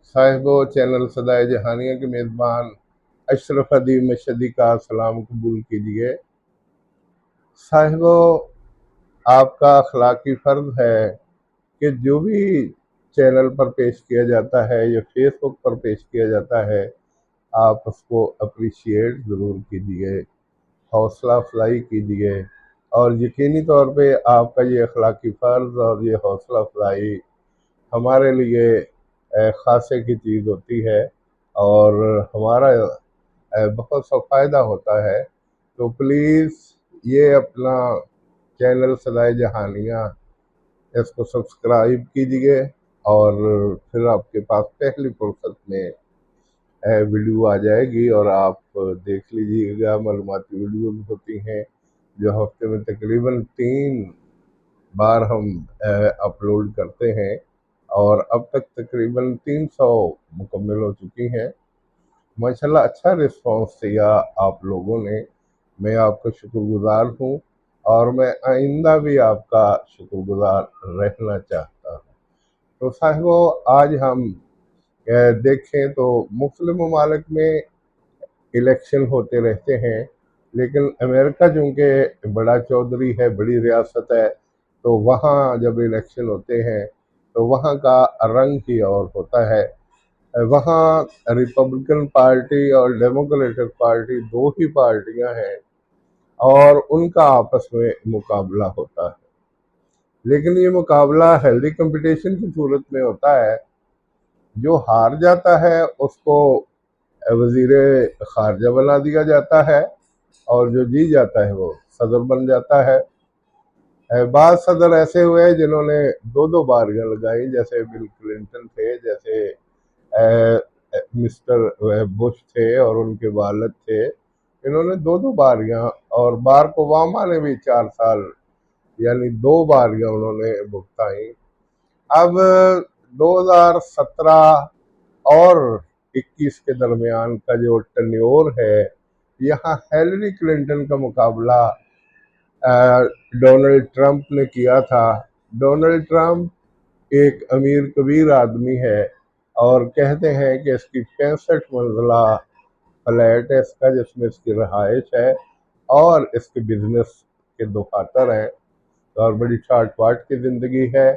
साहिब व चैनल सदाए जहानिया के मेज़बान अशरफ अदीब मशहदी का सलाम कबूल कीजिए। साहिबो, आपका अखलाकी फ़र्ज़ है कि जो भी चैनल पर पेश किया जाता है या फेसबुक पर पेश किया जाता है, आप उसको अप्रिशिएट ज़रूर कीजिए, हौसला अफजाई कीजिए। और यकीनी तौर पे आपका ये अखलाकी फ़र्ज़ और ये हौसला अफजाई हमारे लिए ख़ासे की चीज़ होती है और हमारा बहुत सा फ़ायदा होता है। तो प्लीज़ ये अपना चैनल सदाए जहानिया इसको सब्सक्राइब कीजिए और फिर आपके पास पहली फुर्सत में वीडियो आ जाएगी और आप देख लीजिएगा। मालूमाती वीडियोज़ होती हैं जो हफ्ते में तकरीबन 3 बार हम अपलोड करते हैं और अब तक तकरीबन 300 मुकम्मल हो चुकी हैं। माशाल्लाह अच्छा रिस्पांस दिया आप लोगों ने, मैं आपका शुक्रगुजार हूँ और मैं आइंदा भी आपका शुक्रगुजार रहना चाहता हूँ। तो साहिबो, आज हम देखें तो मुस्लिम ममालिक में इलेक्शन होते रहते हैं, लेकिन अमेरिका चूँकि बड़ा चौधरी है, बड़ी रियासत है, तो वहाँ जब इलेक्शन होते हैं तो वहाँ का रंग ही और होता है। वहाँ रिपब्लिकन पार्टी और डेमोक्रेटिक पार्टी दो ही पार्टियां हैं और उनका आपस में मुकाबला होता है। लेकिन ये मुकाबला हेल्दी कंपटीशन की सूरत में होता है। जो हार जाता है उसको वजीर खारजा बना दिया जाता है और जो जीत जाता है वो सदर बन जाता है। बाद सदर ऐसे हुए जिन्होंने दो दो बारियां लगाई, जैसे बिल क्लिंटन थे, जैसे मिस्टर बुश थे और उनके वालिद थे। इन्होंने दो दो बारियां, और बाराक ओबामा ने भी 4 साल यानी 2 बारियां उन्होंने भुगताई। अब 2017 और 21 के दरमियान का जो टन्योर है, यहाँ हिलरी क्लिंटन का मुकाबला डोनाल्ड ट्रंप ने किया था। डोनाल्ड ट्रंप एक अमीर कबीर आदमी है और कहते हैं कि इसकी 65 मंजिला फ्लैट है इसका, जिसमें इसकी रहायश है और इसके बिजनेस के दफातर हैं और बड़ी ठाट बाट की ज़िंदगी है।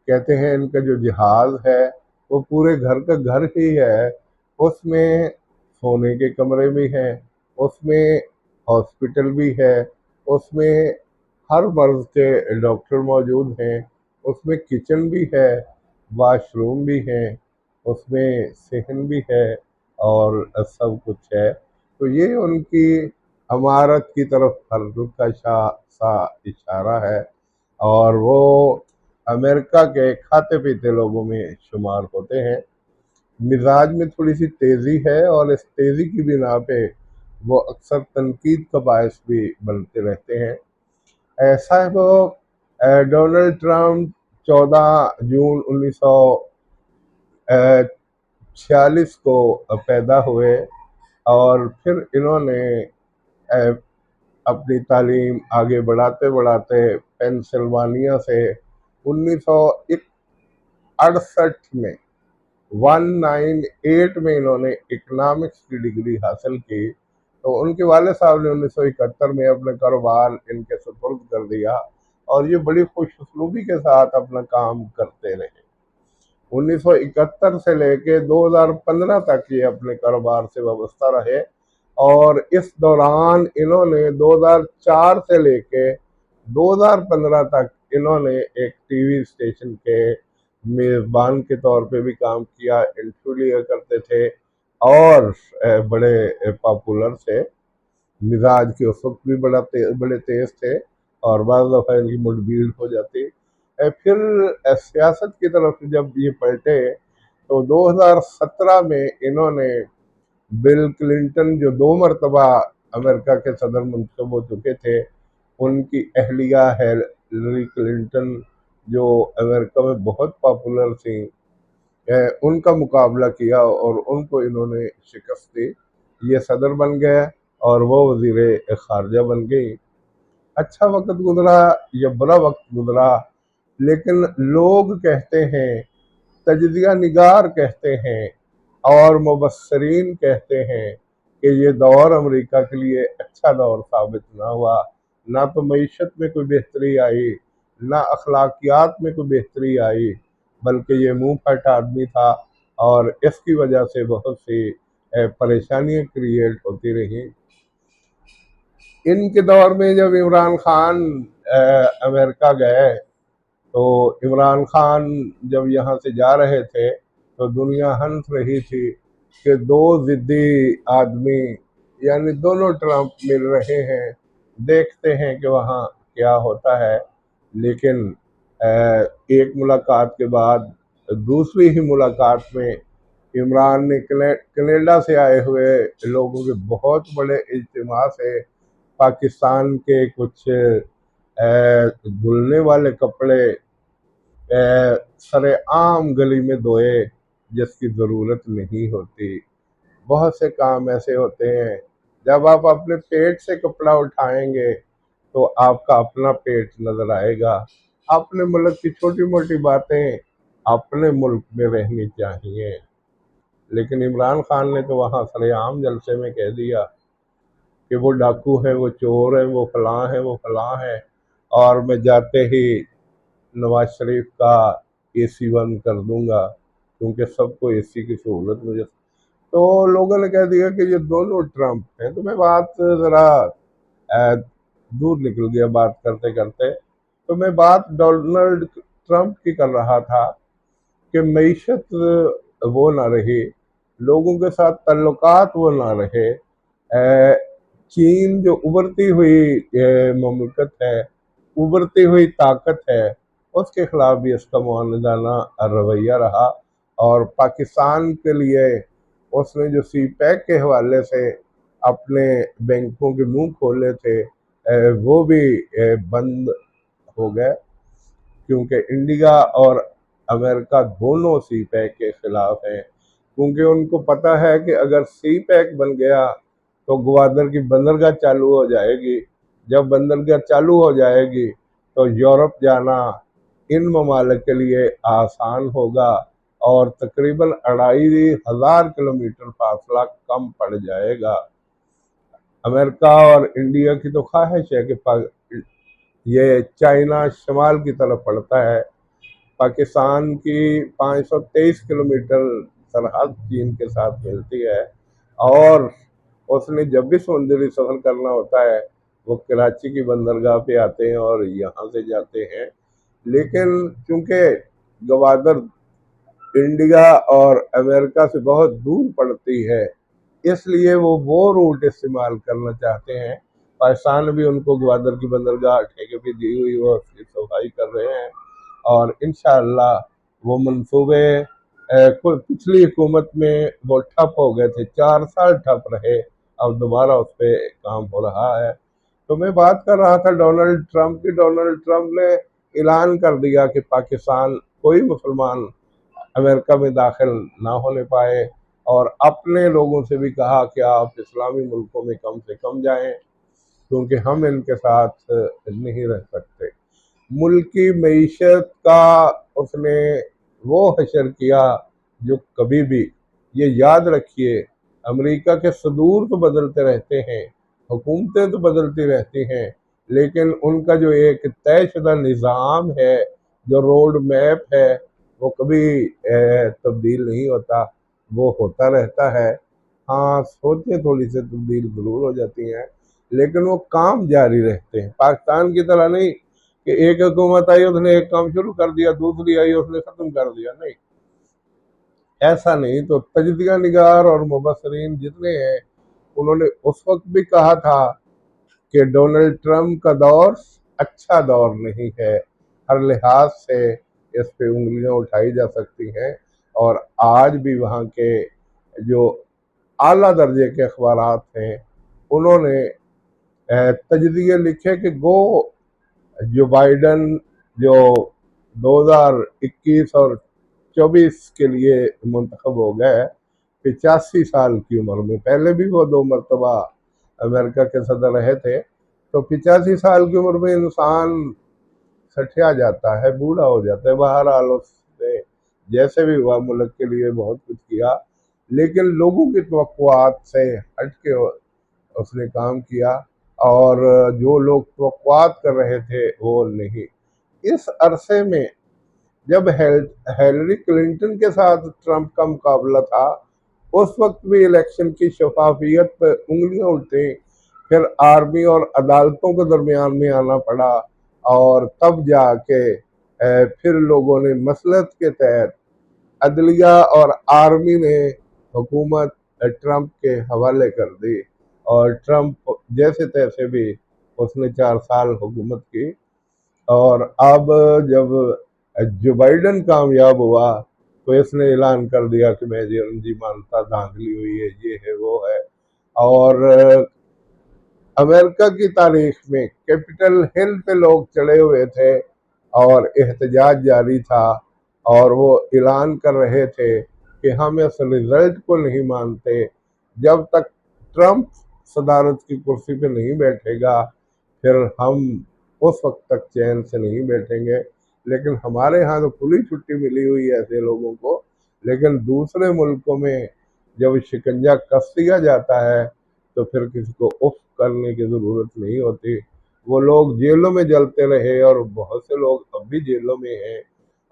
कहते हैं इनका जो जहाज़ है वो पूरे घर का घर ही है, उसमें सोने के कमरे भी हैं, उसमें हॉस्पिटल भी है, उसमें हर मर्ज़ के डॉक्टर मौजूद हैं, उसमें किचन भी है, वाशरूम भी है, उसमें सेहन भी है और सब कुछ है। तो ये उनकी अमारत की तरफ हल्का सा इशारा है और वो अमेरिका के खाते पीते लोगों में शुमार होते हैं। मिजाज में थोड़ी सी तेज़ी है और इस तेज़ी की बिना पे वो अक्सर तनकीद का बायस भी बनते रहते हैं। ऐसा है वो डोनाल्ड ट्रंप 14 जून 1946 को पैदा हुए और फिर इन्होंने अपनी तालीम आगे बढ़ाते बढ़ाते पेंसिल्वानिया से 1968 में 198 में इन्होंने इकनॉमिक्स की डिग्री हासिल की। तो उनके वाले साहब ने 1971 में अपना कारोबार इनके सुपुर्द कर दिया और ये बड़ी खुशउस्लूबी के साथ अपना काम करते रहे। 1971 से लेके 2015 तक ये अपने कारोबार से वाबस्ता रहे और इस दौरान इन्होंने 2004 से लेके 2015 तक इन्होंने एक टीवी स्टेशन के मेज़बान के तौर पे भी काम किया, इंटरव्यू लिया करते थे और बड़े पॉपुलर थे। मिजाज के उस वक्त भी बड़े तेज थे और बाज़ दफ़ा इनकी मुठभेड़ हो जाती। फिर सियासत की तरफ जब ये पलटे तो 2017 में इन्होंने बिल क्लिंटन, जो 2 मरतबा अमेरिका के सदर मुंतखब हो चुके थे, उनकी अहलिया हिलरी क्लिंटन, जो अमेरिका में बहुत पॉपुलर थी, उनका मुकाबला किया और उनको इन्होंने शिकस्त दी। ये सदर बन गए और वो वज़ीर खारजा बन गई। अच्छा वक्त गुजरा या बुरा वक्त गुजरा, लेकिन लोग कहते हैं تجزیہ نگار کہتے ہیں اور مبصرین کہتے ہیں کہ یہ دور امریکہ کے لیے اچھا دور ثابت نہ ہوا، نہ تو معیشت میں کوئی بہتری آئی، نہ اخلاقیات میں کوئی بہتری آئی، بلکہ یہ منہ پھٹ آدمی تھا اور اس کی وجہ سے بہت سی پریشانیاں کریٹ ہوتی رہیں۔ ان کے دور میں جب عمران خان امریکہ گئے تو عمران خان جب یہاں سے جا رہے تھے تو دنیا ہنس رہی تھی کہ دو ضدی آدمی یعنی دونوں ٹرمپ مل رہے ہیں، دیکھتے ہیں کہ وہاں کیا ہوتا ہے۔ لیکن ایک ملاقات کے بعد دوسری ہی ملاقات میں عمران نے کینیڈا سے آئے ہوئے لوگوں کے بہت بڑے اجتماع سے پاکستان کے کچھ دھلنے والے کپڑے سر عام گلی میں دھوئے جس کی ضرورت نہیں ہوتی۔ بہت سے کام ایسے ہوتے ہیں جب آپ اپنے پیٹ سے کپڑا اٹھائیں گے تو آپ کا اپنا پیٹ نظر آئے گا۔ اپنے ملک کی چھوٹی موٹی باتیں اپنے ملک میں رہنی چاہیے، لیکن عمران خان نے تو وہاں سر عام جلسے میں کہہ دیا کہ وہ ڈاکو ہیں، وہ چور ہیں، وہ فلاں ہیں، وہ فلاں ہیں، اور میں جاتے ہی نواز شریف کا اے سی بند کر دوں گا کیونکہ سب کو اے سی کی سہولت مجھے۔ تو لوگوں نے کہہ دیا کہ یہ دونوں ٹرمپ ہیں۔ تو میں بات ذرا دور نکل گیا بات کرتے کرتے، تو میں بات ڈونلڈ ٹرمپ کی کر رہا تھا کہ معیشت وہ نہ رہی، لوگوں کے ساتھ تعلقات وہ نہ رہے۔ چین جو ابھرتی ہوئی مملکت ہے، ابھرتی ہوئی طاقت ہے، اس کے خلاف بھی اس کا معاندانہ رویہ رہا، اور پاکستان کے لیے اس نے جو سی پیک کے حوالے سے اپنے بینکوں کے منہ کھولے تھے وہ بھی بند ہو گئے، کیونکہ انڈیا اور امریکہ دونوں سی پیک کے خلاف ہیں، کیونکہ ان کو پتہ ہے کہ اگر سی پیک بن گیا تو گوادر کی بندرگاہ چالو ہو جائے گی، جب بندرگاہ چالو ہو جائے گی تو یورپ جانا ان ممالک کے لیے آسان ہوگا اور تقریباً 2500 کلومیٹر فاصلہ کم پڑ جائے گا۔ امریکہ اور انڈیا کی تو خواہش ہے کہ یہ چائنا شمال کی طرف پڑتا ہے، پاکستان کی 523 کلومیٹر سرحد چین کے ساتھ ملتی ہے، اور اس نے جب بھی سمندری سفر کرنا ہوتا ہے وہ کراچی کی بندرگاہ پہ آتے ہیں اور یہاں سے جاتے ہیں۔ لیکن چونکہ گوادر انڈیا اور امریکہ سے بہت دور پڑتی ہے، اس لیے وہ روٹ استعمال کرنا چاہتے ہیں۔ پاکستان بھی ان کو گوادر کی بندرگاہ ٹھیکے پہ دی ہوئی، وہ اس کی صفائی کر رہے ہیں، اور انشاءاللہ وہ منصوبے پچھلی حکومت میں وہ ٹھپ ہو گئے تھے، 4 سال ٹھپ رہے، اب دوبارہ اس پہ کام ہو رہا ہے۔ تو میں بات کر رہا تھا ڈونلڈ ٹرمپ کی۔ ڈونلڈ ٹرمپ نے اعلان کر دیا کہ پاکستان کوئی مسلمان امریکہ میں داخل نہ ہونے پائے، اور اپنے لوگوں سے بھی کہا کہ آپ اسلامی ملکوں میں کم سے کم جائیں کیونکہ ہم ان کے ساتھ نہیں رہ سکتے۔ ملکی معیشت کا اس نے وہ حشر کیا جو کبھی بھی، یہ یاد رکھیے، امریکہ کے صدور تو بدلتے رہتے ہیں، حکومتیں تو بدلتی رہتی ہیں، لیکن ان کا جو ایک طے شدہ نظام ہے، جو روڈ میپ ہے، وہ کبھی تبدیل نہیں ہوتا، وہ ہوتا رہتا ہے۔ ہاں سوچیں تھوڑی سی تبدیل ضرور ہو جاتی ہیں، لیکن وہ کام جاری رہتے ہیں۔ پاکستان کی طرح نہیں کہ ایک حکومت آئی اس نے ایک کام شروع کر دیا، دوسری آئی اس نے ختم کر دیا، نہیں، ایسا نہیں۔ تو تجزیہ نگار اور مبصرین جتنے ہیں انہوں نے اس وقت بھی کہا تھا کہ ڈونلڈ ٹرمپ کا دور اچھا دور نہیں ہے، ہر لحاظ سے اس پہ انگلیاں اٹھائی جا سکتی ہیں، اور آج بھی وہاں کے جو اعلیٰ درجے کے اخبارات ہیں انہوں نے تجزیے لکھے کہ جو بائیڈن جو 2021 اور 24 کے لیے منتخب ہو گئے 85 سال کی عمر میں، پہلے بھی وہ 2 مرتبہ امریکہ کے صدر رہے تھے، تو 85 سال کی عمر میں انسان سٹھیا جاتا ہے، بوڑھا ہو جاتا ہے۔ بہرحال اس نے जैसे भी हुआ मुल्क के लिए बहुत कुछ किया, लेकिन लोगों की तवक्कुआत से हट के उसने काम किया, और जो लोग तवक्कुआत कर रहे थे वो नहीं। इस अरसे में जब हिलरी क्लिंटन के साथ ट्रंप का मुकाबला था, उस वक्त भी इलेक्शन की शफाफियत पर उंगलियां उठी, फिर आर्मी और अदालतों के दरमियान में आना पड़ा, और तब जाके फिर लोगों ने मसलहत के तहत अदलिया और आर्मी ने हुकूमत ट्रंप के हवाले कर दी, और ट्रंप जैसे तैसे भी उसने 4 साल हुकूमत की। और अब जब जो बाइडन कामयाब हुआ तो इसने ऐलान कर दिया कि मैं जी मानता धांधली हुई है, ये है वो है। और अमेरिका की तारीख में कैपिटल हिल पे लोग चढ़े हुए थे और एहतजाज जारी था, और वो ऐलान कर रहे थे कि हम इस रिजल्ट को नहीं मानते जब तक ट्रंप सदारत की कुर्सी पे नहीं बैठेगा, फिर हम उस वक्त तक चैन से नहीं बैठेंगे। लेकिन हमारे यहाँ तो खुली छुट्टी मिली हुई है ऐसे लोगों को, लेकिन दूसरे मुल्कों में जब शिकंजा कस दिया जाता है तो फिर किसी को उफ करने की ज़रूरत नहीं होती। वो लोग जेलों में जलते रहे, और बहुत से लोग अब भी जेलों में हैं,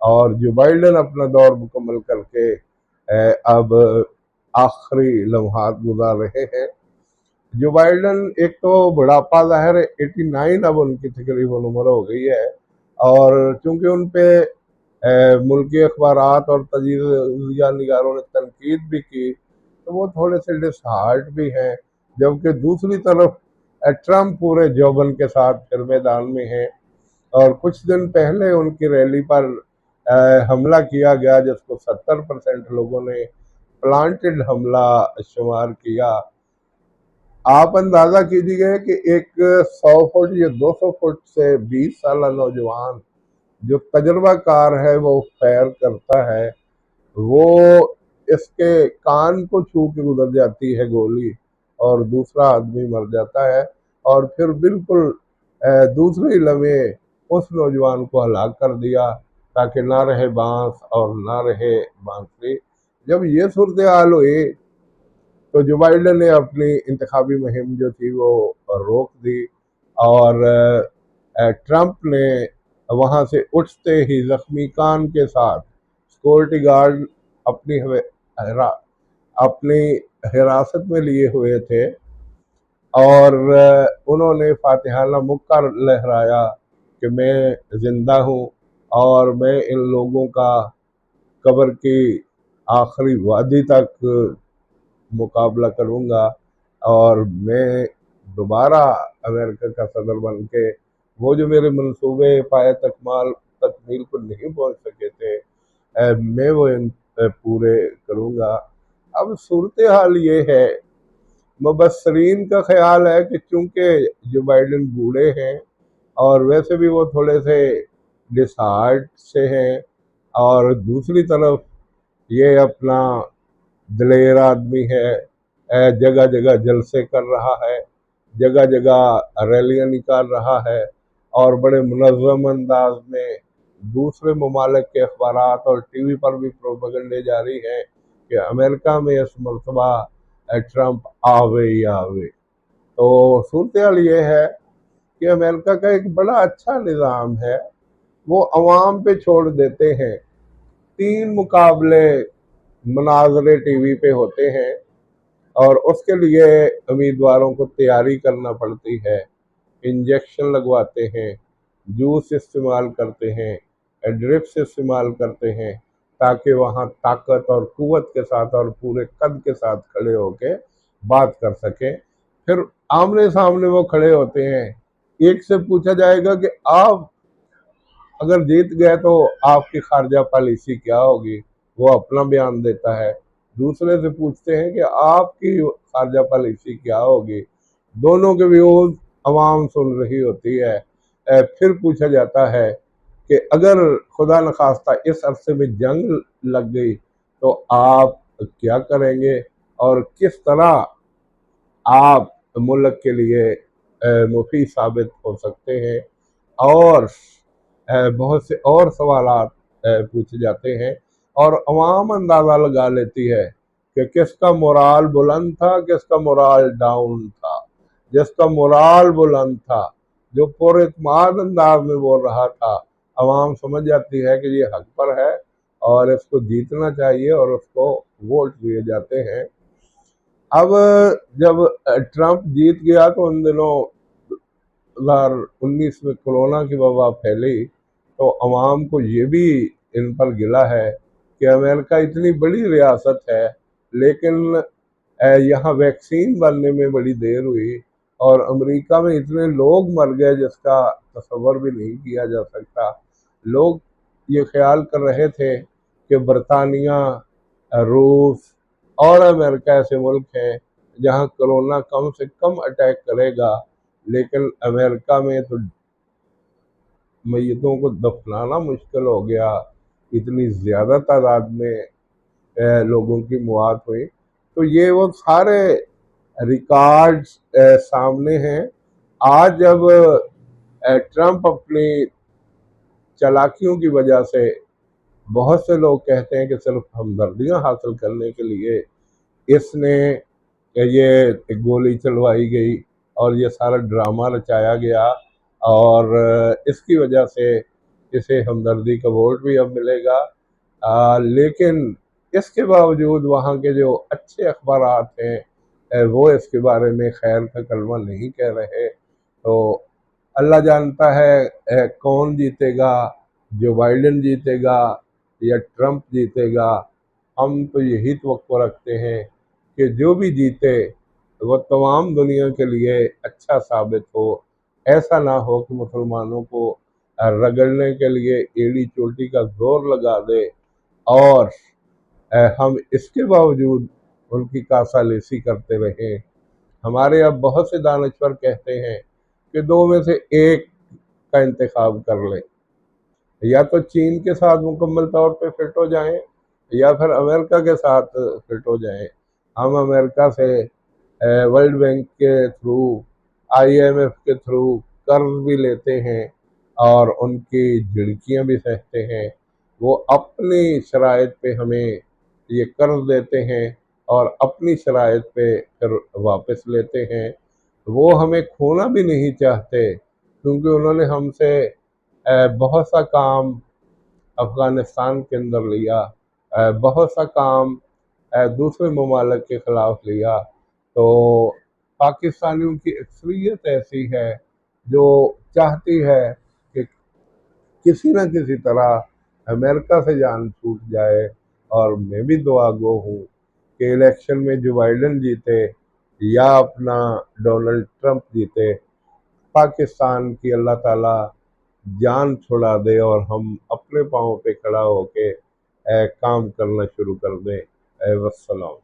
और जो बाइडन अपना दौर मुकम्मल करके अब आखिरी लम्हात गुजार रहे हैं। जो बाइडन एक तो बुढ़ापा ज़ाहिर है, 89 अब उनकी तकरीबन उम्र हो गई है, और चूंकि उन पे मुल्की अखबारात और तजिज़िया निगारों ने तनकीद भी की, तो वो थोड़े से डिसहार्ट भी हैं। जबकि दूसरी तरफ ट्रंप पूरे जौबन के साथ फिर मैदान में है, और कुछ दिन पहले उनकी रैली पर हमला किया गया, जिसको 70% लोगों ने प्लांटेड हमला शुमार किया। आप अंदाजा कीजिए कि एक 100 फुट या 200 फुट से 20 साल नौजवान जो तजर्बाकार है वो फैर करता है, वो इसके कान को छू के गुजर जाती है गोली, और दूसरा आदमी मर जाता है, और फिर बिल्कुल दूसरे ही लम्हे उस नौजवान को हलाक कर दिया, ताकि ना रहे बांस और ना रहे बांसुरी। जब ये सूरत हाल हुई तो जो बाइडन ने अपनी इंतखाबी मुहिम जो थी वो रोक दी, और ट्रंप ने वहां से उठते ही जख्मी कान के साथ सिक्योरिटी गार्ड अपनी अपनी हिरासत में लिए हुए थे, और उन्होंने फातिहाना मुक्का लहराया कि मैं जिंदा हूँ, और मैं इन लोगों का कब्र की आखिरी वादी तक मुकाबला करूंगा, और मैं दोबारा अमेरिका का सदर बन के वो जो मेरे मंसूबे पाए तकमील को नहीं पहुंच सके थे, मैं वो पूरे करूंगा। अब सूरत हाल ये है, मुबस्सरीन का ख्याल है कि चूंकि जो बाइडन बूढ़े हैं, और वैसे भी वो थोड़े से डिसहार्ट से हैं, और दूसरी तरफ ये अपना दिलेर आदमी है, जगह जगह जलसे कर रहा है, जगह जगह रैलियां निकाल रहा है, और बड़े मुनज़्ज़म अंदाज में दूसरे ममालिक के अखबारात और टीवी पर भी प्रोपेगेंडे जारी है कि अमेरिका में इस मरतबा ट्रंप आवे ही आवे। तो सूरत हाल ये है कि अमेरिका का एक बड़ा अच्छा निज़ाम है, वो अवाम पे छोड़ देते हैं। 3 मुकाबले मुनाजरे टीवी पे होते हैं, और उसके लिए उम्मीदवारों को तैयारी करना पड़ती है, इंजेक्शन लगवाते हैं, जूस इस्तेमाल करते हैं, ड्रिप्स इस्तेमाल करते हैं, ताकि वहाँ ताकत और कुव्वत के साथ और पूरे कद के साथ खड़े होके बात कर सकें। फिर आमने सामने वो खड़े होते हैं, एक से पूछा जाएगा कि आप अगर जीत गए तो आपकी खारजा पॉलिसी क्या होगी, वो अपना बयान देता है। दूसरे से पूछते हैं कि आपकी खारजा पॉलिसी क्या होगी, दोनों के व्यूज अवाम सुन रही होती है। फिर पूछा जाता है कि अगर खुदा न खास्ता इस अरसे में जंग लग गई तो आप क्या करेंगे, और किस तरह आप मुल्क के लिए मुफीद साबित हो सकते हैं, और बहुत से और सवालात पूछे जाते हैं। اور عوام اندازہ لگا لیتی ہے کہ کس کا مورال بلند تھا، کس کا مورال ڈاؤن تھا۔ جس کا مورال بلند تھا، جو پر اعتماد انداز میں بول رہا تھا، عوام سمجھ جاتی ہے کہ یہ حق پر ہے اور اس کو جیتنا چاہیے اور اس کو ووٹ دیے جاتے ہیں۔ اب جب ٹرمپ جیت گیا تو ان دنوں 2019 میں کورونا کی وبا پھیلی، تو عوام کو یہ بھی ان پر گلہ ہے کہ امریکہ اتنی بڑی ریاست ہے لیکن یہاں ویکسین بننے میں بڑی دیر ہوئی، اور امریکہ میں اتنے لوگ مر گئے جس کا تصور بھی نہیں کیا جا سکتا۔ لوگ یہ خیال کر رہے تھے کہ برطانیہ، روس اور امریکہ ایسے ملک ہیں جہاں کرونا کم سے کم اٹیک کرے گا، لیکن امریکہ میں تو میتوں کو دفنانا مشکل ہو گیا، اتنی زیادہ تعداد میں لوگوں کی موت ہوئی۔ تو یہ وہ سارے ریکارڈز سامنے ہیں۔ آج جب ٹرمپ اپنی چالاکیوں کی وجہ سے، بہت سے لوگ کہتے ہیں کہ صرف ہمدردیاں حاصل کرنے کے لیے اس نے یہ گولی چلوائی گئی اور یہ سارا ڈرامہ رچایا گیا، اور اس کی وجہ سے اسے ہمدردی کا ووٹ بھی اب ملے گا، لیکن اس کے باوجود وہاں کے جو اچھے اخبارات ہیں وہ اس کے بارے میں خیر کا کلمہ نہیں کہہ رہے۔ تو اللہ جانتا ہے کون جیتے گا، جو بائیڈن جیتے گا یا ٹرمپ جیتے گا۔ ہم تو یہی توقع رکھتے ہیں کہ جو بھی جیتے وہ تمام دنیا کے لیے اچھا ثابت ہو، ایسا نہ ہو کہ مسلمانوں کو رگڑنے کے لیے ایڑی چوٹی کا زور لگا دے اور ہم اس کے باوجود ان کی کاسالیسی کرتے رہیں۔ ہمارے اب بہت سے دانشور کہتے ہیں کہ دو میں سے ایک کا انتخاب کر لیں، یا تو چین کے ساتھ مکمل طور پہ فٹ ہو جائیں یا پھر امریکہ کے ساتھ فٹ ہو جائیں۔ ہم امریکہ سے ورلڈ بینک کے تھرو، IMF کے تھرو قرض بھی لیتے ہیں اور ان کی جھڑکیاں بھی سہتے ہیں۔ وہ اپنی شرائط پہ ہمیں یہ قرض دیتے ہیں اور اپنی شرائط پہ پھر واپس لیتے ہیں۔ وہ ہمیں کھونا بھی نہیں چاہتے کیونکہ انہوں نے ہم سے بہت سا کام افغانستان کے اندر لیا، بہت سا کام دوسرے ممالک کے خلاف لیا۔ تو پاکستانیوں کی اکثریت ایسی ہے جو چاہتی ہے کہ کسی نہ کسی طرح امریکہ سے جان چھوٹ جائے، اور میں بھی دعا گو ہوں کہ الیکشن میں جو بائیڈن جیتے یا اپنا ڈونلڈ ٹرمپ جیتے، پاکستان کی اللہ تعالیٰ جان چھڑا دے اور ہم اپنے پاؤں پہ کھڑا ہو کے کام کرنا شروع کر دیں۔ والسلام۔